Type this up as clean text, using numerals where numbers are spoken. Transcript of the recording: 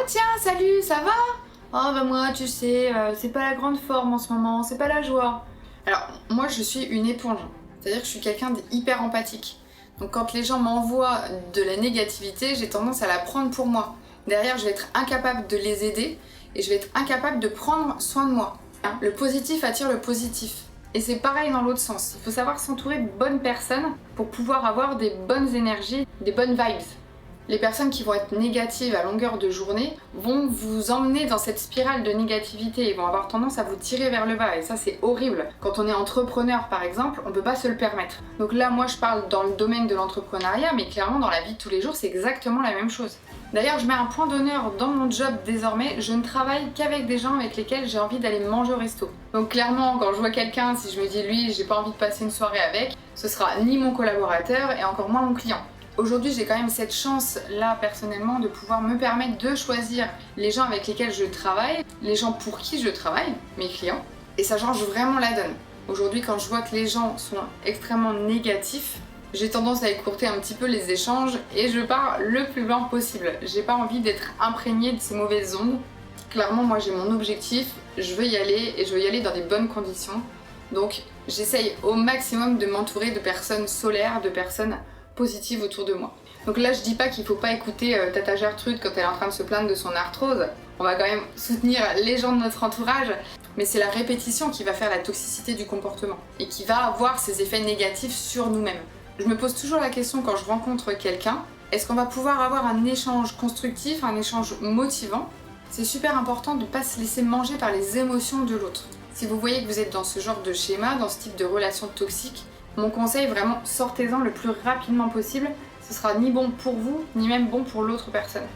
tiens, salut, ça va? Oh bah moi tu sais, c'est pas la grande forme en ce moment, c'est pas la joie. Alors moi je suis une éponge, c'est-à-dire que je suis quelqu'un d'hyper empathique. Donc quand les gens m'envoient de la négativité, j'ai tendance à la prendre pour moi. Derrière je vais être incapable de les aider et je vais être incapable de prendre soin de moi. Hein, le positif attire le positif. Et c'est pareil dans l'autre sens. Il faut savoir s'entourer de bonnes personnes pour pouvoir avoir des bonnes énergies, des bonnes vibes. Les personnes qui vont être négatives à longueur de journée vont vous emmener dans cette spirale de négativité et vont avoir tendance à vous tirer vers le bas et ça c'est horrible. Quand on est entrepreneur par exemple, on peut pas se le permettre. Donc là moi je parle dans le domaine de l'entrepreneuriat mais clairement dans la vie de tous les jours c'est exactement la même chose. D'ailleurs je mets un point d'honneur dans mon job désormais, je ne travaille qu'avec des gens avec lesquels j'ai envie d'aller manger au resto. Donc clairement quand je vois quelqu'un, si je me dis lui j'ai pas envie de passer une soirée avec, ce sera ni mon collaborateur et encore moins mon client. Aujourd'hui, j'ai quand même cette chance-là, personnellement, de pouvoir me permettre de choisir les gens avec lesquels je travaille, les gens pour qui je travaille, mes clients, et ça change vraiment la donne. Aujourd'hui, quand je vois que les gens sont extrêmement négatifs, j'ai tendance à écourter un petit peu les échanges et je pars le plus loin possible. J'ai pas envie d'être imprégnée de ces mauvaises ondes. Clairement, moi j'ai mon objectif, je veux y aller et je veux y aller dans des bonnes conditions. Donc, j'essaye au maximum de m'entourer de personnes solaires, de personnes positive autour de moi. Donc là je dis pas qu'il faut pas écouter Tata Gertrude quand elle est en train de se plaindre de son arthrose, on va quand même soutenir les gens de notre entourage, mais c'est la répétition qui va faire la toxicité du comportement et qui va avoir ses effets négatifs sur nous-mêmes. Je me pose toujours la question quand je rencontre quelqu'un, est-ce qu'on va pouvoir avoir un échange constructif, un échange motivant? C'est super important de ne pas se laisser manger par les émotions de l'autre. Si vous voyez que vous êtes dans ce genre de schéma, dans ce type de relation toxique, mon conseil, vraiment, sortez-en le plus rapidement possible. Ce sera ni bon pour vous, ni même bon pour l'autre personne.